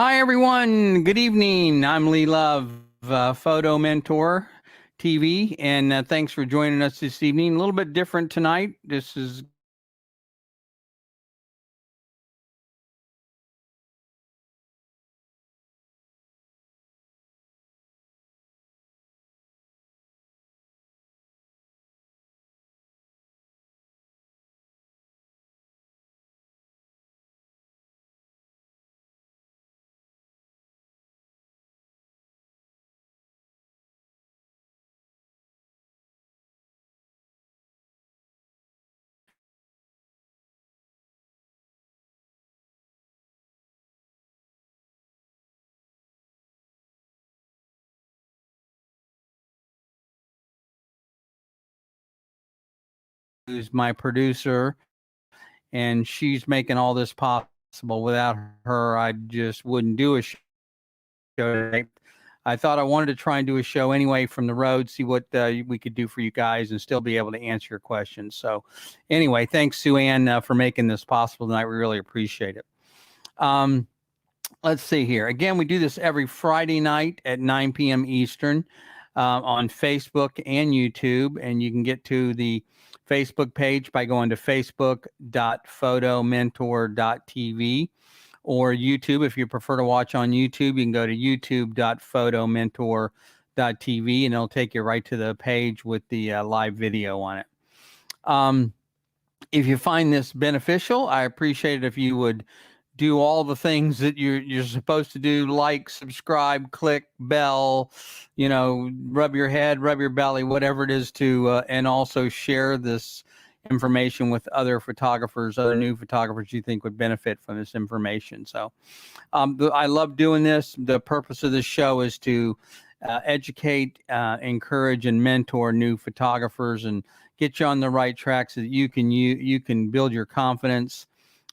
Hi, everyone. Good evening. I'm Lee Love, Photo Mentor TV, and thanks for joining us this evening. A little bit different tonight. This is who's my producer, and she's making all this possible. Without her, I just wouldn't do a show today. I thought I wanted to try and do a show anyway from the road, see what we could do for you guys and still be able to answer your questions. So anyway, thanks, Sue Ann, for making this possible tonight. We really appreciate it. Let's see here. Again, we do this every Friday night at 9 p.m. Eastern on Facebook and YouTube. And you can get to the Facebook page by going to facebook.photomentor.tv or YouTube. If you prefer to watch on YouTube, you can go to youtube.photomentor.tv and it'll take you right to the page with the live video on it. If you find this beneficial, I appreciate it if you would do all the things that you're supposed to do, like, subscribe, click bell, rub your head, rub your belly, whatever it is and also share this information with other photographers, other new photographers you think would benefit from this information. So I love doing this. The purpose of this show is to educate, encourage, and mentor new photographers and get you on the right track so that you can build your confidence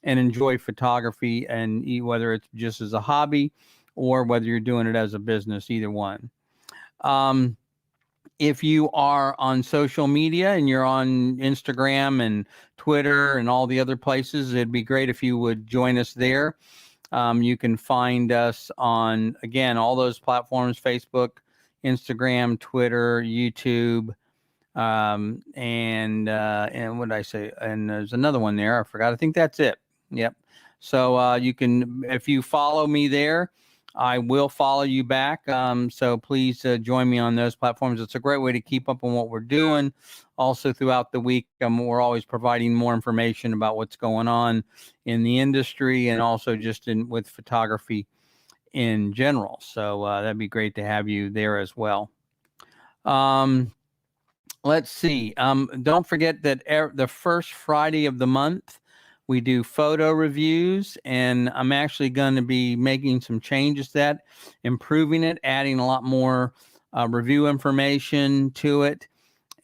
and enjoy photography, and whether it's just as a hobby or whether you're doing it as a business, either one. If you are on social media and you're on Instagram and Twitter and all the other places, it'd be great if you would join us there. You can find us on, again, all those platforms: Facebook, Instagram, Twitter, YouTube, and what did I say? And there's another one there. I forgot. I think that's it. Yep. So you can, if you follow me there, I will follow you back. So please join me on those platforms. It's a great way to keep up on what we're doing. Also throughout the week, we're always providing more information about what's going on in the industry and also just with photography in general. So that'd be great to have you there as well. Let's see. Don't forget that the first Friday of the month, we do photo reviews, and I'm actually going to be making some changes to that, improving it, adding a lot more review information to it.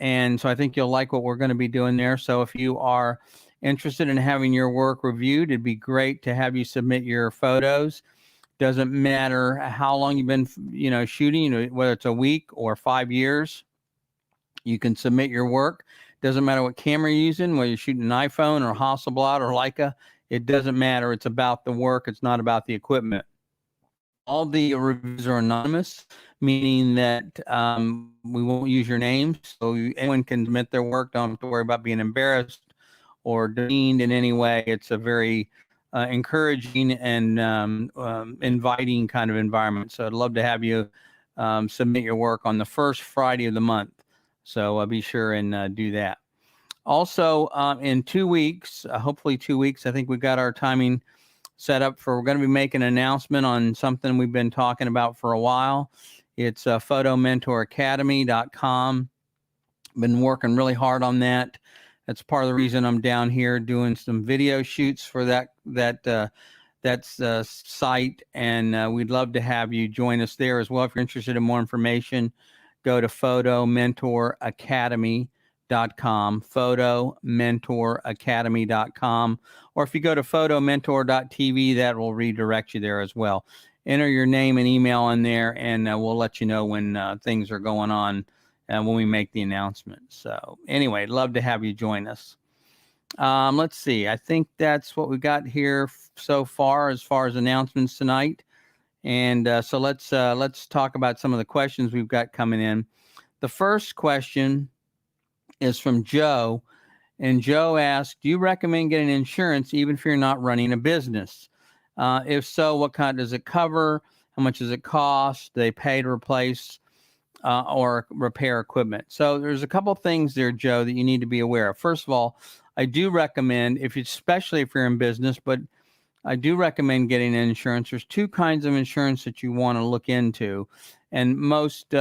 And so I think you'll like what we're going to be doing there. So if you are interested in having your work reviewed, it'd be great to have you submit your photos. Doesn't matter how long you've been, shooting, whether it's a week or 5 years. You can submit your work. Doesn't matter what camera you're using, whether you're shooting an iPhone or Hasselblad or Leica. It doesn't matter. It's about the work. It's not about the equipment. All the reviews are anonymous, meaning that we won't use your name. So anyone can submit their work. Don't have to worry about being embarrassed or demeaned in any way. It's a very encouraging and inviting kind of environment. So I'd love to have you submit your work on the first Friday of the month. So be sure and do that. Also, in 2 weeks, hopefully 2 weeks, I think we've got our timing set up for, we're going to be making an announcement on something we've been talking about for a while. It's photomentoracademy.com. Been working really hard on that. That's part of the reason I'm down here doing some video shoots for that site, and we'd love to have you join us there as well. If you're interested in more information, go to photomentoracademy.com, photomentoracademy.com, or if you go to photomentor.tv, that will redirect you there as well. Enter your name and email in there, and we'll let you know when things are going on when we make the announcement. So anyway, love to have you join us. Let's see. I think that's what we got here so far as announcements tonight. And so let's talk about some of the questions we've got coming in. The first question is from Joe, and Joe asked, "Do you recommend getting insurance even if you're not running a business? If so, what kind does it cover? How much does it cost? Do they pay to replace or repair equipment?" So there's a couple things there, Joe, that you need to be aware of. First of all, I do recommend, especially if you're in business, but I do recommend getting insurance. There's two kinds of insurance that you want to look into, and most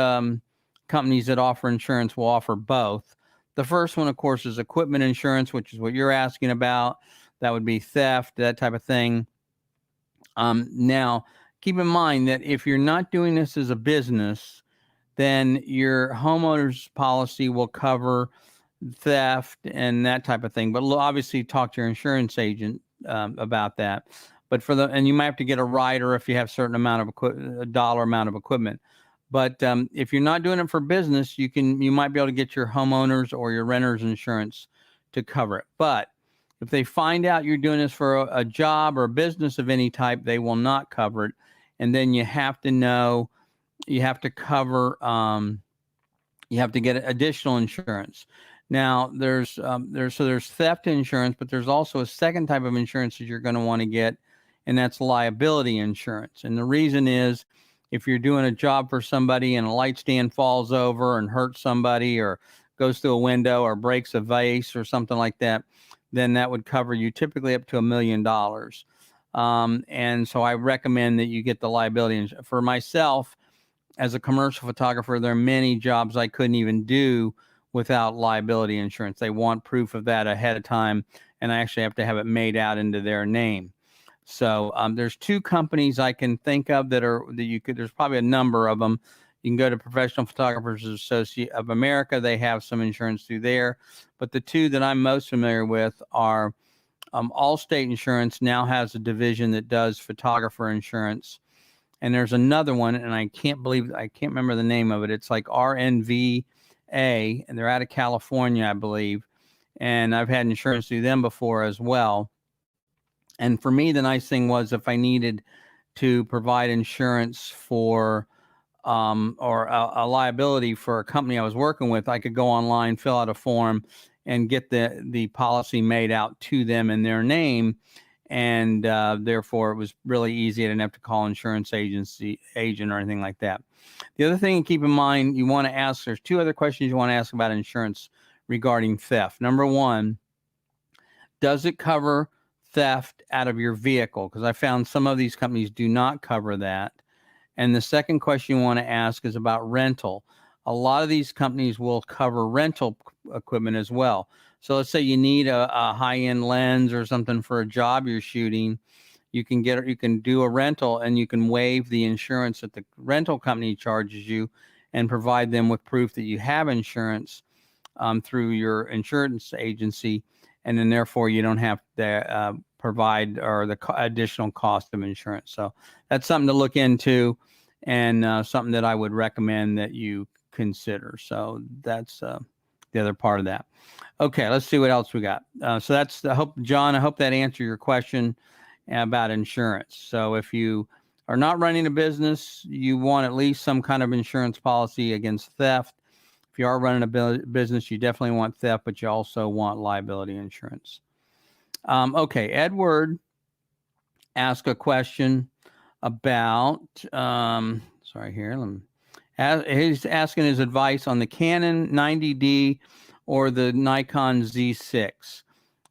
companies that offer insurance will offer both. The first one, of course, is equipment insurance, which is what you're asking about. That would be theft, that type of thing. Now, keep in mind that if you're not doing this as a business, then your homeowner's policy will cover theft and that type of thing. But obviously, talk to your insurance agent about that. But and you might have to get a rider if you have a certain amount of a dollar amount of equipment. But if you're not doing it for business, you might be able to get your homeowners or your renter's insurance to cover it. But if they find out you're doing this for a job or a business of any type, they will not cover it. And then you have to know, you have to cover, you have to get additional insurance. Now there's theft insurance, but there's also a second type of insurance that you're going to want to get, and that's liability insurance. And the reason is, if you're doing a job for somebody and a light stand falls over and hurts somebody, or goes through a window, or breaks a vase or something like that, then that would cover you typically up to $1 million. And so I recommend that you get the liability insurance. For myself, as a commercial photographer, there are many jobs I couldn't even do without liability insurance. They want proof of that ahead of time, and I actually have to have it made out into their name. So there's two companies I can think of there's probably a number of them. You can go to Professional Photographers Association of America. They have some insurance through there. But the two that I'm most familiar with are Allstate Insurance now has a division that does photographer insurance. And there's another one, and I can't remember the name of it. It's like RNVA, and they're out of California, I believe. And I've had insurance through them before as well. And for me, the nice thing was, if I needed to provide insurance for or a liability for a company I was working with, I could go online, fill out a form, and get the policy made out to them in their name. And therefore, it was really easy. I didn't have to call insurance agent or anything like that. The other thing to keep in mind, you want to ask, there's two other questions you want to ask about insurance regarding theft. Number one, does it cover theft out of your vehicle? Because I found some of these companies do not cover that. And the second question you want to ask is about rental. A lot of these companies will cover rental equipment as well. So let's say you need a high-end lens or something for a job you're shooting. You can do a rental, and you can waive the insurance that the rental company charges you, and provide them with proof that you have insurance through your insurance agency, and then therefore you don't have to provide the additional cost of insurance. So that's something to look into, and something that I would recommend that you consider. So that's the other part of that. Okay, let's see what else we got. So that's, John, I hope that answered your question about insurance. So if you are not running a business, you want at least some kind of insurance policy against theft. If you are running a business, you definitely want theft, but you also want liability insurance. Okay, Edward asked a question about, he's asking his advice on the Canon 90D or the Nikon Z6.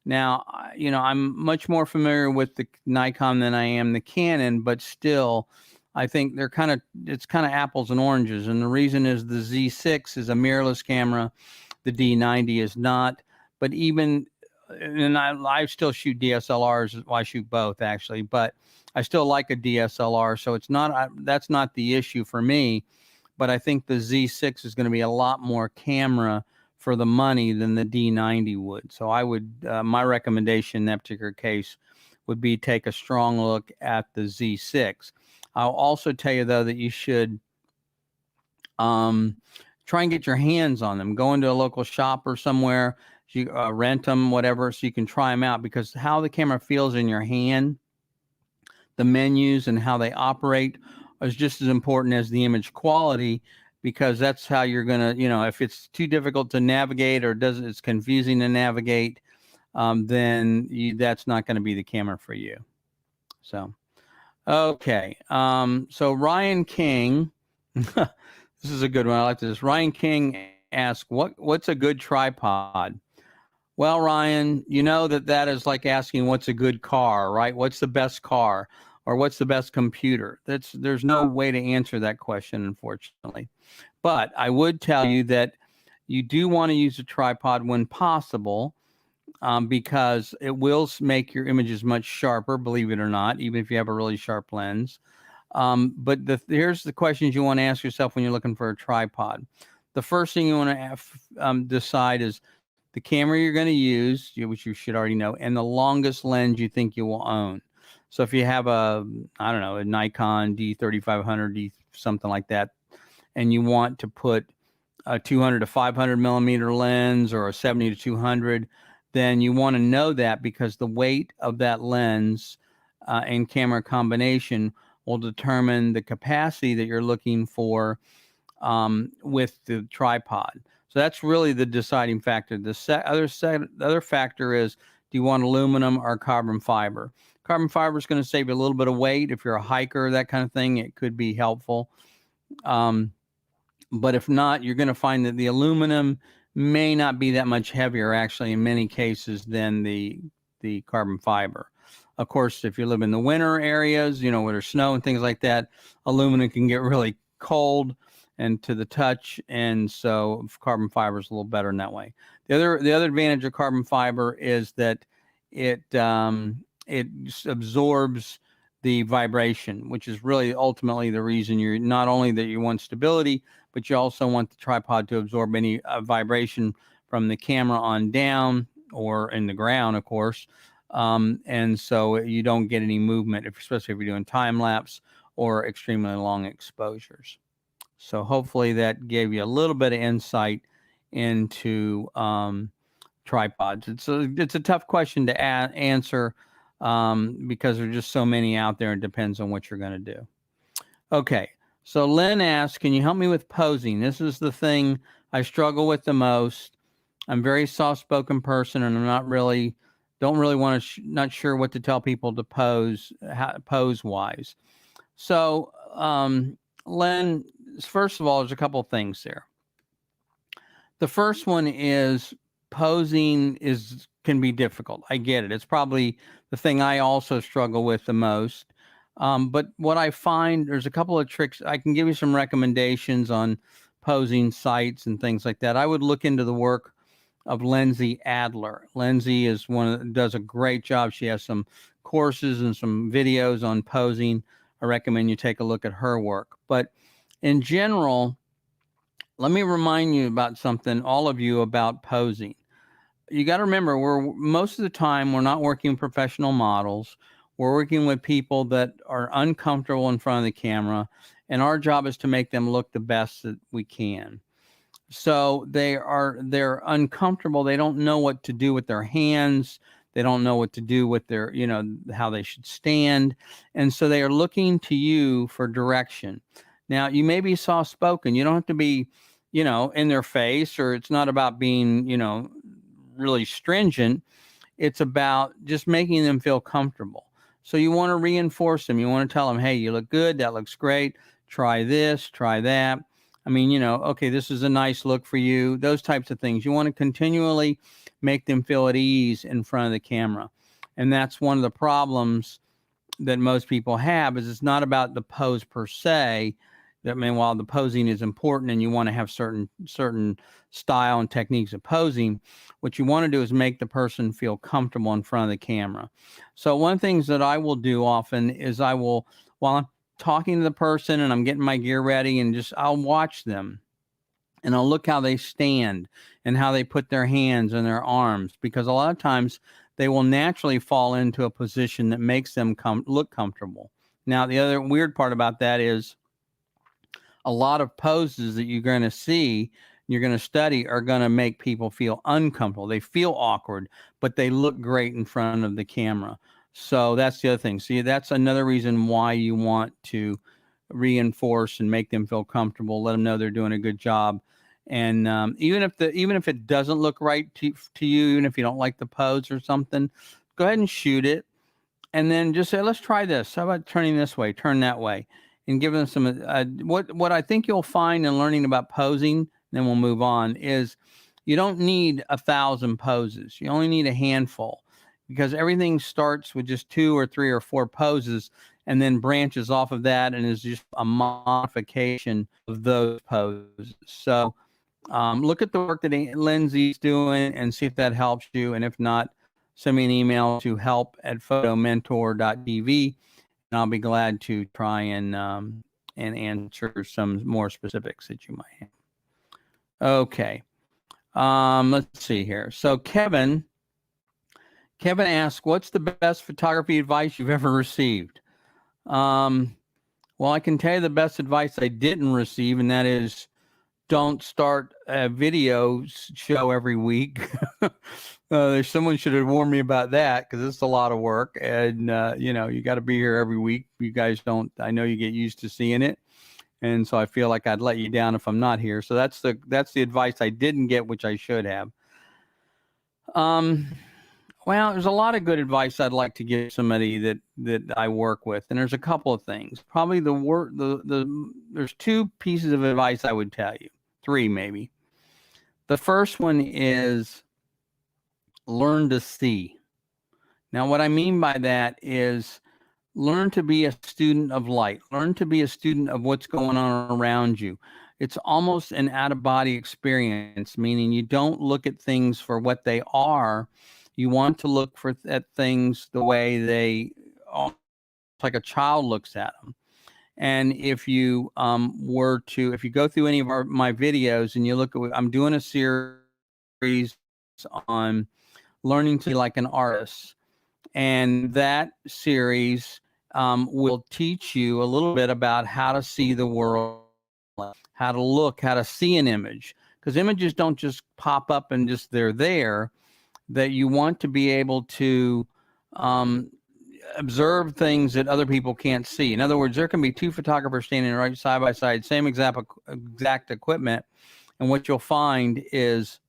Now, I'm much more familiar with the Nikon than I am the Canon, but still, I think it's kind of apples and oranges. And the reason is the Z6 is a mirrorless camera. The D90 is not. But I still shoot DSLRs. Well, I shoot both actually, but I still like a DSLR. So that's not the issue for me. But I think the Z6 is going to be a lot more camera for the money than the D90 would. So my recommendation in that particular case would be take a strong look at the Z6. I'll also tell you, though, that you should try and get your hands on them. Go into a local shop or somewhere, you rent them, whatever, so you can try them out, because how the camera feels in your hand, the menus and how they operate is just as important as the image quality, because that's how you're going to, if it's too difficult to navigate or it's confusing to navigate, then that's not going to be the camera for you. So, okay. So Ryan King, this is a good one. I like this. Ryan King asked, what's a good tripod? Well, Ryan, you know that is like asking what's a good car, right? What's the best car, or what's the best computer? There's no way to answer that question, unfortunately. But I would tell you that you do want to use a tripod when possible, because it will make your images much sharper, believe it or not, even if you have a really sharp lens. But here's the questions you want to ask yourself when you're looking for a tripod. The first thing you want to decide is the camera you're going to use, which you should already know, and the longest lens you think you will own. So if you have a Nikon D3500, something like that, and you want to put a 200 to 500 millimeter lens or a 70 to 200, then you want to know that, because the weight of that lens and camera combination will determine the capacity that you're looking for with the tripod. So that's really the deciding factor. The other factor is, do you want aluminum or carbon fiber? Carbon fiber is going to save you a little bit of weight. If you're a hiker, that kind of thing, it could be helpful. But if not, you're going to find that the aluminum may not be that much heavier, actually, in many cases, than the carbon fiber. Of course, if you live in the winter areas, where there's snow and things like that, aluminum can get really cold and to the touch, and so carbon fiber is a little better in that way. The other advantage of carbon fiber is that it absorbs the vibration, which is really ultimately the reason you're not only that you want stability, but you also want the tripod to absorb any vibration from the camera on down, or in the ground, of course. And so you don't get any movement, especially if you're doing time lapse or extremely long exposures. So hopefully that gave you a little bit of insight into tripods. It's a tough question to answer, because there are just so many out there. It depends on what you're going to do. Okay, so Lynn asks, can you help me with posing? This is the thing I struggle with the most. I'm a very soft-spoken person, and I'm not really want to, not sure what to tell people to pose, pose-wise. So, Lynn, first of all, there's a couple of things there. The first one is posing can be difficult. I get it. It's probably the thing I also struggle with the most. But what I find, there's a couple of tricks. I can give you some recommendations on posing sites and things like that. I would look into the work of Lindsay Adler. Lindsay is does a great job. She has some courses and some videos on posing. I recommend you take a look at her work. But in general, let me remind you about something, all of you, about posing. You got to remember, most of the time we're not working with professional models. We're working with people that are uncomfortable in front of the camera, and our job is to make them look the best that we can. So they're uncomfortable. They don't know what to do with their hands. They don't know what to do with their, how they should stand. And so they are looking to you for direction. Now, you may be soft-spoken. You don't have to be, in their face, or it's not about being, really stringent. It's about just making them feel comfortable. So you want to reinforce them. You want to tell them, hey, you look good. That looks great. Try this, try that. I mean, okay, this is a nice look for you. Those types of things. You want to continually make them feel at ease in front of the camera. And that's one of the problems that most people have, is it's not about the pose per se. I mean, while the posing is important and you want to have certain style and techniques of posing, what you want to do is make the person feel comfortable in front of the camera. So one of the things that I will do often is while I'm talking to the person and I'm getting my gear ready, and I'll watch them and I'll look how they stand and how they put their hands and their arms, because a lot of times they will naturally fall into a position that makes them look comfortable. Now, the other weird part about that is a lot of poses that you're going to see, you're going to study, are going to make people feel uncomfortable. They feel awkward, but they look great in front of the camera. So that's the other thing. See, that's another reason why you want to reinforce and make them feel comfortable. Let them know they're doing a good job. And even if it doesn't look right to you, even if you don't like the pose or something, go ahead and shoot it, and then just say, let's try this. How about turning this way, turn that way, and give them some. What I think you'll find in learning about posing, then we'll move on, is you don't need 1,000 poses. You only need a handful, because everything starts with just 2 or 3 or 4 poses and then branches off of that and is just a modification of those poses. So look at the work that Lindsay's doing and see if that helps you. And if not, send me an email to help@photomentor.tv, and I'll be glad to try and answer some more specifics that you might have. Okay. Let's see here. So Kevin asks, what's the best photography advice you've ever received? Well, I can tell you the best advice I didn't receive, and that is don't start a video show every week. Someone should have warned me about that, because it's a lot of work, and you got to be here every week. You guys don't. I know you get used to seeing it, and so I feel like I'd let you down if I'm not here. So that's the advice I didn't get, which I should have. Well, there's a lot of good advice I'd like to give somebody that I work with, and there's a couple of things. Probably there's 2 pieces of advice I would tell you, 3 maybe. The first one is learn to see. Now, what I mean by that is learn to be a student of light. Learn to be a student of what's going on around you. It's almost an out-of-body experience, meaning you don't look at things for what they are. You want to look at things the way they are, like a child looks at them. And if you if you go through any of my videos and you look at, I'm doing a series on learning to be like an artist, and that series will teach you a little bit about how to see the world, how to look, how to see an image, because images don't just pop up and just they're there. That you want to be able to observe things that other people can't see. In other words, there can be 2 photographers standing right side by side, same exact equipment, and what you'll find is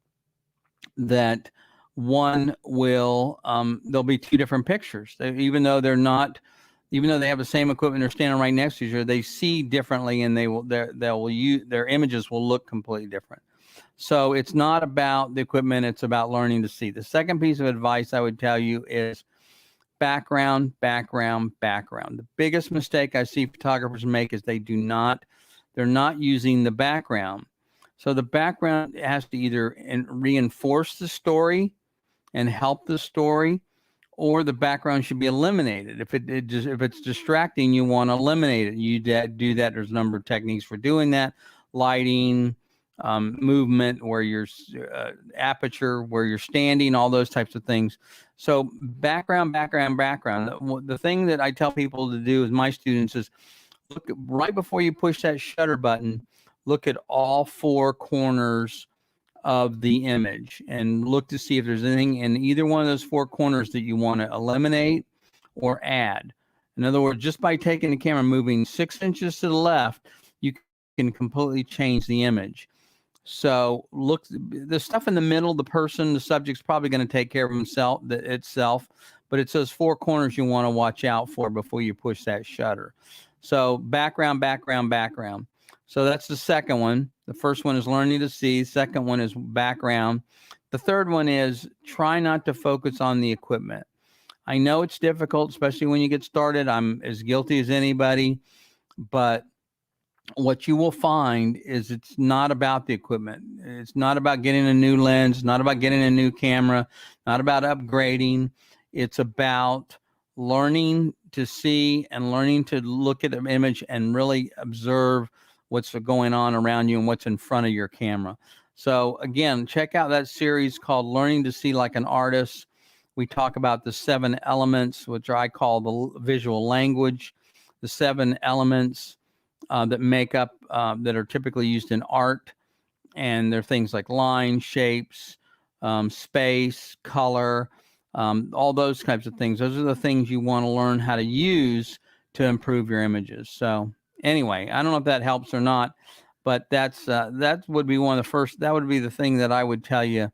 that one will there'll be 2 different pictures. Even though they have the same equipment, they're standing right next to each other, they see differently, and their images will look completely different. So it's not about the equipment, it's about learning to see. The second piece of advice I would tell you is background, background, background. The biggest mistake I see photographers make is they're not using the background. So the background has to either reinforce the story and help the story, or the background should be eliminated. If it's distracting, you want to eliminate it. You do that. There's a number of techniques for doing that: lighting, movement, where your aperture, where you're standing, all those types of things. So background, background, background. The thing that I tell people to do, as my students, is look right before you push that shutter button, look at all 4 corners of the image and look to see if there's anything in either one of those 4 corners that you want to eliminate or add. In other words, just by taking the camera, moving 6 inches to the left, you can completely change the image. So look, the stuff in the middle, the subject's probably going to take care of itself, but it's those 4 corners you want to watch out for before you push that shutter. So background, background, background. So that's the second one. The first one is learning to see. Second one is background. The third one is try not to focus on the equipment. I know it's difficult, especially when you get started. I'm as guilty as anybody, but what you will find is it's not about the equipment. It's not about getting a new lens, not about getting a new camera, not about upgrading. It's about learning to see and learning to look at an image and really observe what's going on around you and what's in front of your camera. So again, check out that series called Learning to See Like an Artist. We talk about the 7 elements, which I call the visual language, the 7 elements that make up, that are typically used in art. And they're things like line, shapes, space, color, all those types of things. Those are the things you want to learn how to use to improve your images. So Anyway, I don't know if that helps or not, but that would be one of the first. That would be the thing that I would tell you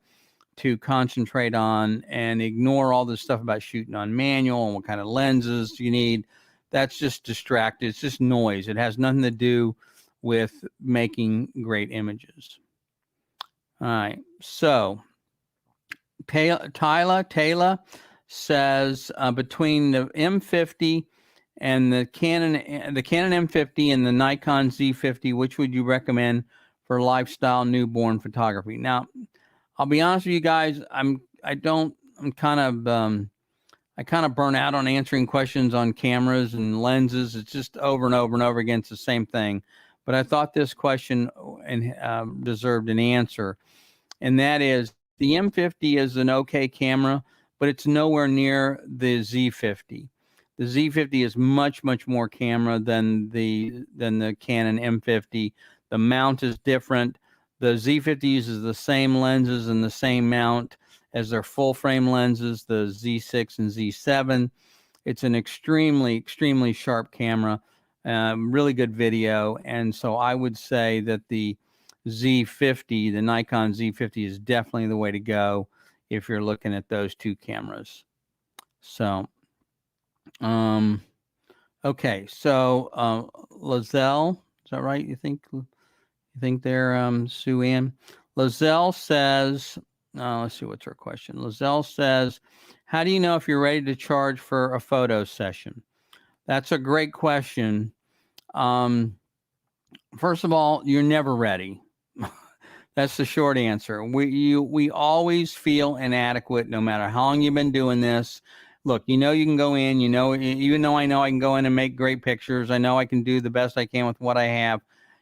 to concentrate on, and ignore all this stuff about shooting on manual and what kind of lenses you need. That's just distracted. It's just noise. It has nothing to do with making great images. All right. So Taylor says between the M50 and the Canon M50 and the Nikon Z50, which would you recommend for lifestyle newborn photography? Now, I'll be honest with you guys. I kind of burn out on answering questions on cameras and lenses. It's just over and over and over again. It's the same thing. But I thought this question deserved an answer, and that is, the M50 is an okay camera, but it's nowhere near the Z50. The Z50 is much, much more camera than the Canon M50. The mount is different. The Z50 uses the same lenses and the same mount as their full frame lenses, the Z6 and Z7. It's an extremely, extremely sharp camera, really good video. And so I would say that the Z50, the Nikon Z50, is definitely the way to go if you're looking at those two cameras. So, okay. So, Lizelle, is that right? You think they're Sue Ann? Lizelle says, let's see, what's her question? Lizelle says, how do you know if you're ready to charge for a photo session? That's a great question. First of all, you're never ready. That's the short answer. We always feel inadequate no matter how long you've been doing this. Look, you can go in, even though I know I can go in and make great pictures, I know I can do the best I can with what I have.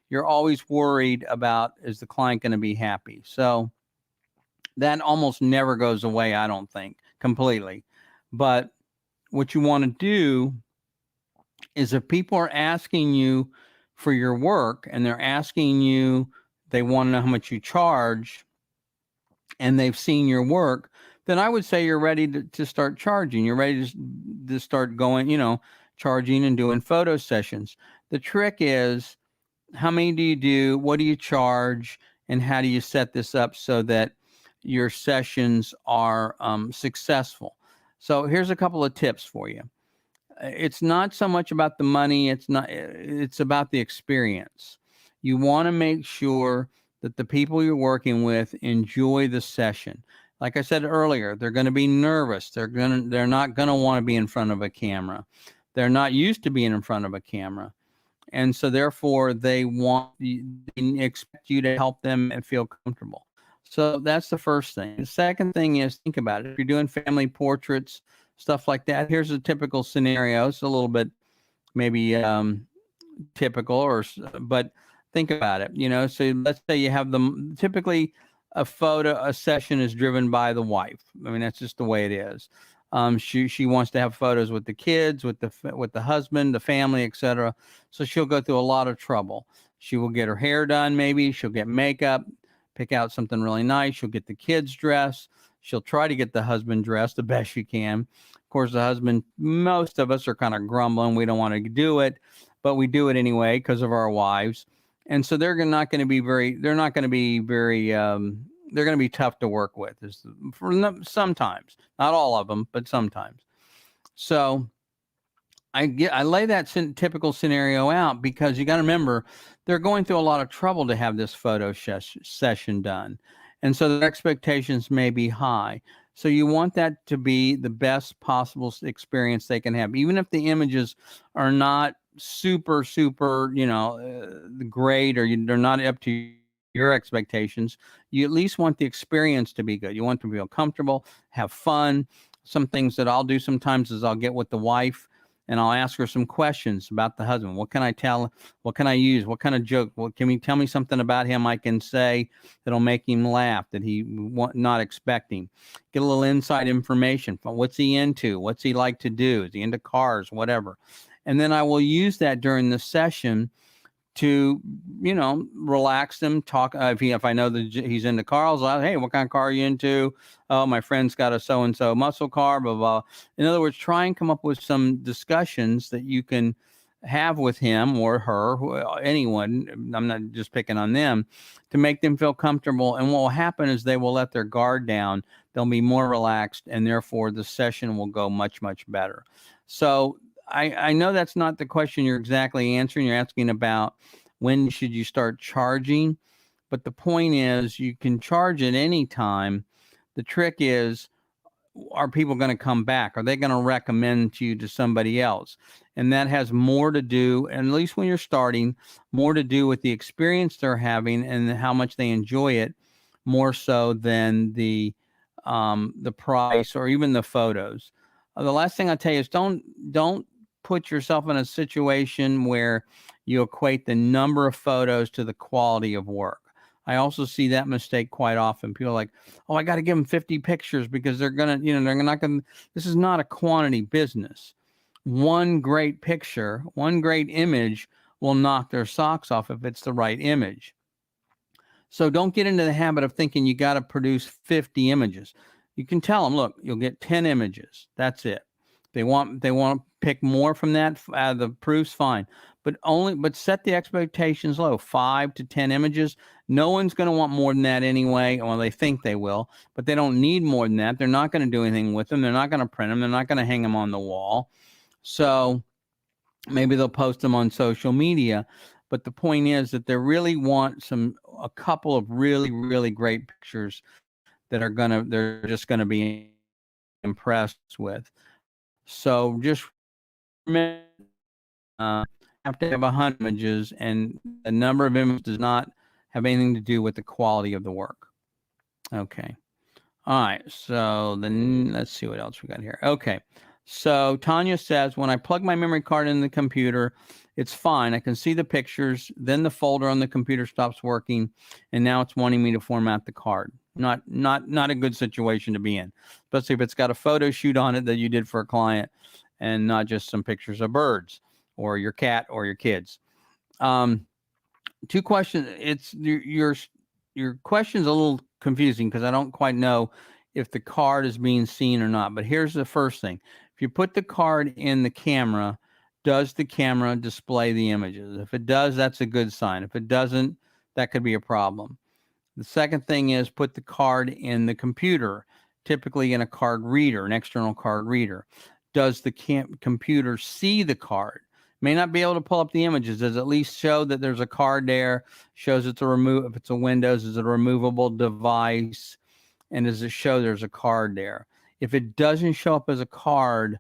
You're always worried about, is the client going to be happy? So that almost never goes away, I don't think, completely. But what you want to do is, if people are asking you for your work and they're asking you, they want to know how much you charge, and they've seen your work, then I would say you're ready to start charging. You're ready to start going, charging and doing photo sessions. The trick is, how many do you do? What do you charge? And how do you set this up so that your sessions are successful? So here's a couple of tips for you. It's not so much about the money. It's about the experience. You want to make sure that the people you're working with enjoy the session. Like I said earlier, they're going to be nervous. They're not going to want to be in front of a camera. They're not used to being in front of a camera. And so therefore they expect you to help them and feel comfortable. So that's the first thing. The second thing is, think about it. If you're doing family portraits, stuff like that, here's a typical scenario. It's a little bit maybe typical, but think about it. So let's say you have typically a session is driven by the wife. I mean, that's just the way it is. She wants to have photos with the kids, with the husband, the family, etc. So she'll go through a lot of trouble. She will get her hair done, maybe she'll get makeup, pick out something really nice. She'll get the kids dressed. She'll try to get the husband dressed the best she can. Of course, the husband, most of us are kind of grumbling. We don't want to do it, but we do it anyway because of our wives. And so they're going to be tough to work with. Sometimes, not all of them, but sometimes. So I lay that typical scenario out because you got to remember, they're going through a lot of trouble to have this photo session done. And so their expectations may be high. So you want that to be the best possible experience they can have, even if the images are not super, great, or they're not up to your expectations. You at least want the experience to be good. You want them to feel comfortable, have fun. Some things that I'll do sometimes is I'll get with the wife and I'll ask her some questions about the husband. What can I tell? What can I use? What kind of joke? Can you tell me something about him I can say that'll make him laugh, that he not expecting? Get a little inside information. What's he into? What's he like to do? Is he into cars? Whatever. And then I will use that during the session to, relax them, talk. If I know that he's into cars, hey, what kind of car are you into? Oh, my friend's got a so-and-so muscle car, blah, blah. In other words, try and come up with some discussions that you can have with him or her, anyone, I'm not just picking on them, to make them feel comfortable. And what will happen is they will let their guard down. They'll be more relaxed, and therefore the session will go much, much better. So I know that's not the question you're exactly answering. You're asking about when should you start charging, but the point is you can charge at any time. The trick is, are people going to come back? Are they going to recommend you to somebody else? And that has more to do, and at least when you're starting, more to do with the experience they're having and how much they enjoy it, more so than the price or even the photos. The last thing I tell you is don't put yourself in a situation where you equate the number of photos to the quality of work. I also see that mistake quite often. People are like, oh, I got to give them 50 pictures because they're going to, they're not going to, this is not a quantity business. One great picture, one great image will knock their socks off if it's the right image. So don't get into the habit of thinking you got to produce 50 images. You can tell them, look, you'll get 10 images. That's it. They want to pick more from that out of the proofs, fine. But set the expectations low, 5 to 10 images. No one's going to want more than that anyway. Well, they think they will, but they don't need more than that. They're not going to do anything with them. They're not going to print them. They're not going to hang them on the wall. So maybe they'll post them on social media. But the point is that they really want a couple of really, really great pictures that they're just gonna be impressed with. So just remember, have to have 100 images, and the number of images does not have anything to do with the quality of the work. Okay. All right. So then let's see what else we got here. Okay. So Tanya says, when I plug my memory card in the computer, it's fine. I can see the pictures. Then the folder on the computer stops working, and now it's wanting me to format the card. Not a good situation to be in, especially if it's got a photo shoot on it that you did for a client, and not just some pictures of birds or your cat or your kids. Two questions. It's your question's a little confusing because I don't quite know if the card is being seen or not. But here's the first thing. If you put the card in the camera, does the camera display the images? If it does, that's a good sign. If it doesn't, that could be a problem. The second thing is put the card in the computer, typically in a card reader, an external card reader. Does the computer see the card? May not be able to pull up the images. Does it at least show that there's a card there? Shows it's if it's a Windows, is it a removable device? And does it show there's a card there? If it doesn't show up as a card,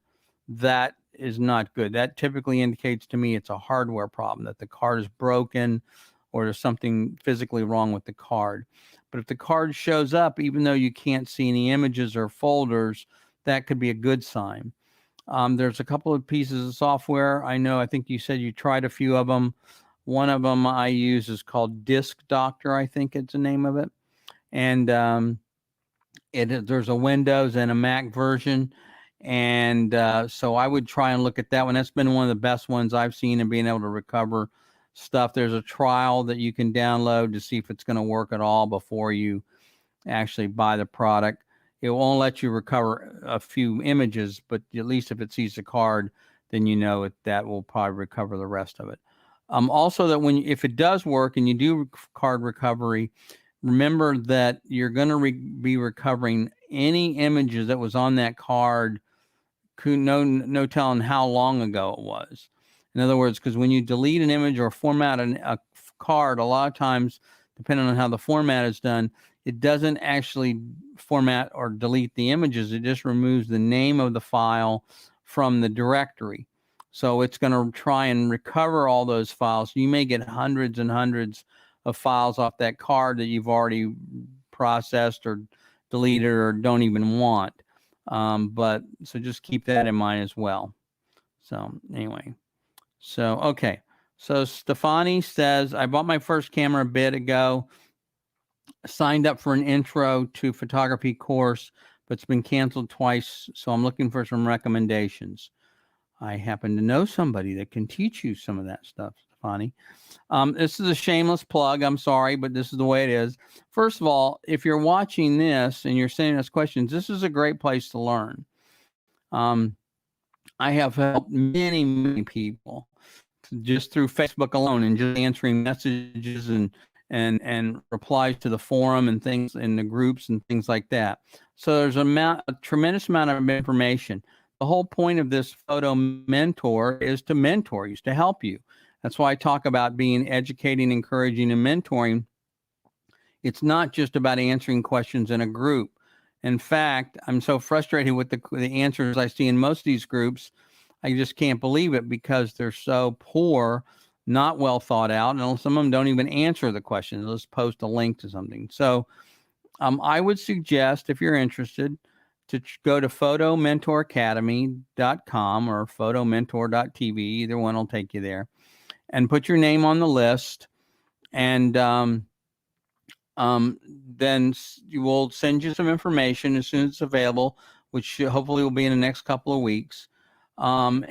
that is not good. That typically indicates to me it's a hardware problem, that the card is broken or there's something physically wrong with the card. But if the card shows up, even though you can't see any images or folders, that could be a good sign. There's a couple of pieces of software. I think you said you tried a few of them. One of them I use is called Disk Doctor, I think it's the name of it. And there's a Windows and a Mac version. And so I would try and look at that one. That's been one of the best ones I've seen in being able to recover stuff. There's a trial that you can download to see if it's going to work at all before you actually buy the product. It won't let you recover a few images, but at least if it sees the card, then that will probably recover the rest of it. Also, that if it does work and you do card recovery, remember that you're going to be recovering any images that was on that card. No telling how long ago it was. In other words, because when you delete an image or format a card, a lot of times, depending on how the format is done, it doesn't actually format or delete the images. It just removes the name of the file from the directory. So it's going to try and recover all those files. You may get hundreds and hundreds of files off that card that you've already processed or deleted or don't even want. So just keep that in mind as well. So anyway, okay. So Stefani says, I bought my first camera a bit ago, signed up for an intro to photography course, but it's been canceled twice. So I'm looking for some recommendations. I happen to know somebody that can teach you some of that stuff, Stefani. This is a shameless plug. I'm sorry, but this is the way it is. First of all, if you're watching this and you're sending us questions, this is a great place to learn. I have helped many, many people just through Facebook alone, and just answering messages and replies to the forum and things in the groups and things like that. So there's a tremendous amount of information. The whole point of this photo mentor is to mentor you, is to help you. That's why I talk about being educating, encouraging, and mentoring. It's not just about answering questions in a group. In fact, I'm so frustrated with the answers I see in most of these groups. I just can't believe it because they're so poor, not well thought out, and some of them don't even answer the questions. They'll just post a link to something. So I would suggest, if you're interested, to go to photomentoracademy.com or photomentor.tv. Either one will take you there, and put your name on the list. And then you will send you some information as soon as it's available, which hopefully will be in the next couple of weeks. You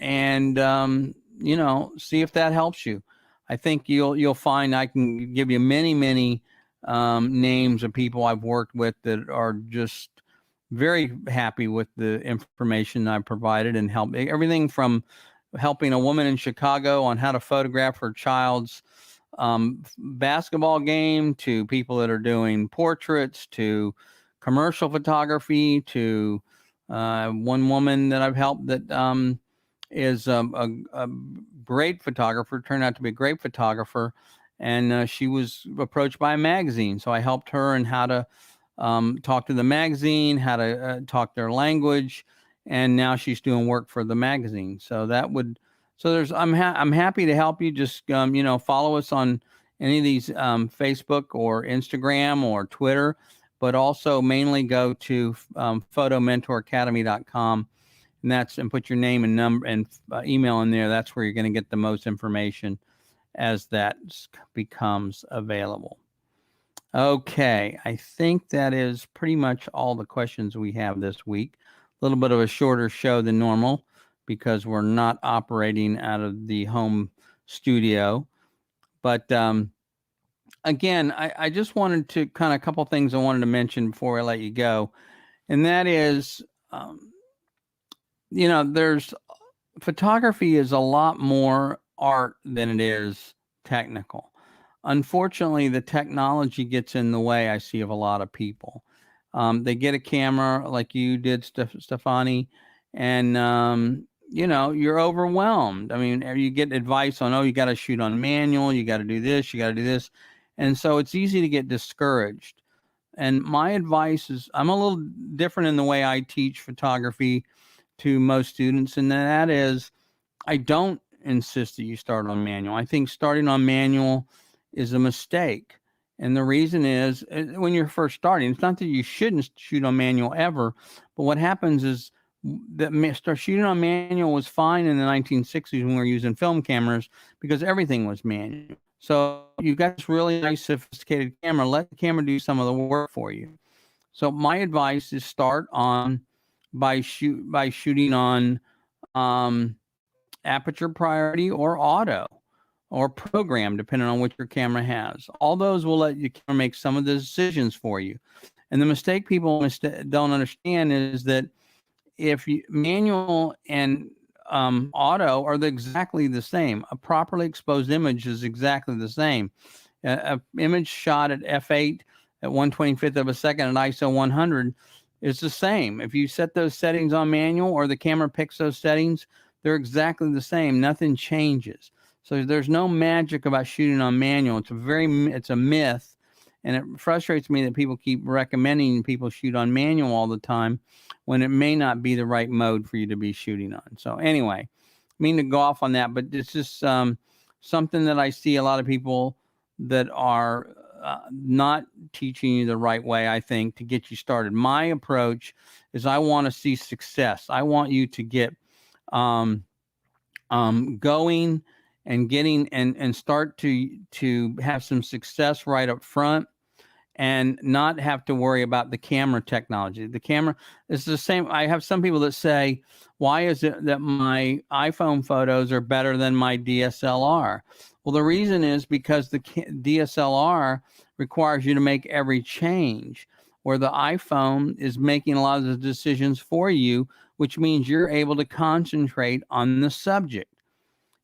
know, see if that helps you. I think you'll find I can give you many names of people I've worked with that are just very happy with the information I provided, and help everything from helping a woman in Chicago on how to photograph her child's basketball game, to people that are doing portraits, to commercial photography, to one woman that I've helped that is a great photographer, turned out to be a great photographer, and she was approached by a magazine. So I helped her in how to talk to the magazine, how to talk their language, and now she's doing work for the magazine. So that would, so there's, I'm happy to help you. Just you know, follow us on any of these Facebook or Instagram or Twitter, but also mainly go to photomentoracademy.com, and put your name and number and email in there. That's where you're going to get the most information as that becomes available. Okay, I think that is pretty much all the questions we have this week. A little bit of a shorter show than normal because we're not operating out of the home studio. But again, I just wanted to kind of, a couple things I wanted to mention before I let you go. And that is, you know, photography is a lot more art than it is technical. Unfortunately, the technology gets in the way, I see, of a lot of people. They get a camera like you did, Stefani, and you know, you're overwhelmed. I mean, you get advice on, oh, you got to shoot on manual, you got to do this, you got to do this, and so it's easy to get discouraged. And my advice is, I'm a little different in the way I teach photography to most students, and that is, I don't insist that you start on manual. I think starting on manual is a mistake. And the reason is, when you're first starting, it's not that you shouldn't shoot on manual ever, but what happens is that shooting on manual was fine in the 1960s when we were using film cameras because everything was manual. So you got this really nice sophisticated camera, let the camera do some of the work for you. So my advice is start on by shooting on aperture priority or auto or program, depending on what your camera has. All those will let your camera make some of the decisions for you. And the mistake people don't understand is that if manual and auto are exactly the same. A properly exposed image is exactly the same. An image shot at f8 at 1/25th of a second at ISO 100 is the same. If you set those settings on manual or the camera picks those settings, they're exactly the same. Nothing changes. So there's no magic about shooting on manual. It's a myth, and it frustrates me that people keep recommending people shoot on manual all the time when it may not be the right mode for you to be shooting on. So anyway, I mean to go off on that, but it's just something that I see a lot of people that are not teaching you the right way, I think, to get you started. My approach is I want to see success. I want you to get going and getting and start to have some success right up front and not have to worry about the camera technology. The camera is the same. I have some people that say, why is it that my iPhone photos are better than my DSLR? Well, the reason is because the DSLR requires you to make every change, where the iPhone is making a lot of the decisions for you, which means you're able to concentrate on the subject.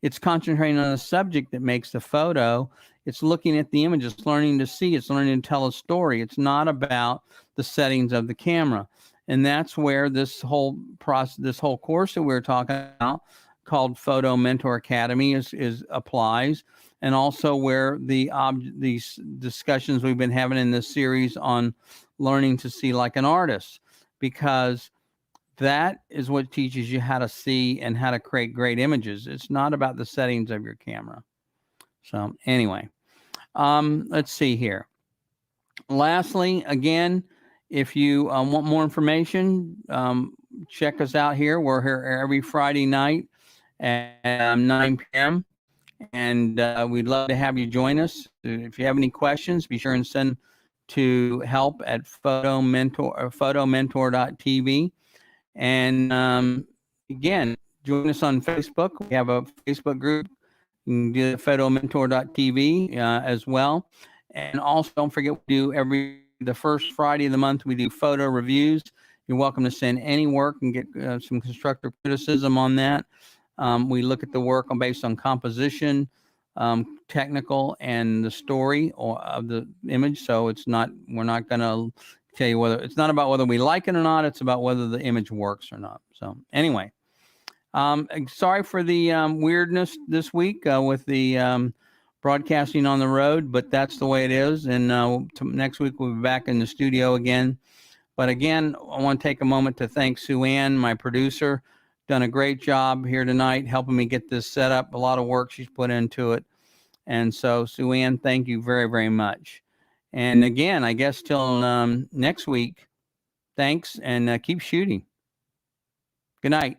it's concentrating on the subject that makes the photo. It's looking at the image. It's learning to see. It's learning to tell a story. It's not about the settings of the camera. And that's where this whole process, this whole course that we're talking about, called Photo Mentor Academy, is applies, and also where these discussions we've been having in this series on learning to see like an artist, because that is what teaches you how to see and how to create great images. It's not about the settings of your camera. So anyway, let's see here. Lastly, again, if you want more information, check us out here. We're here every Friday night at 9 p.m. And we'd love to have you join us. If you have any questions, be sure and send to help@photomentor.tv. And again, join us on Facebook. We have a Facebook group. You can do photomentor.tv as well. And also, don't forget, we do the first Friday of the month, we do photo reviews. You're welcome to send any work and get some constructive criticism on that. We look at the work based on composition, technical, and the story of the image. So we're not going to tell you it's not about whether we like it or not. It's about whether the image works or not. So anyway, sorry for the weirdness this week with the broadcasting on the road, but that's the way it is. And next week we'll be back in the studio again. But again, I want to take a moment to thank Sue Ann, my producer. Done a great job here tonight helping me get this set up. A lot of work she's put into it. And so, Sue Ann, thank you very, very much. And again, I guess till next week, thanks, and keep shooting. Good night.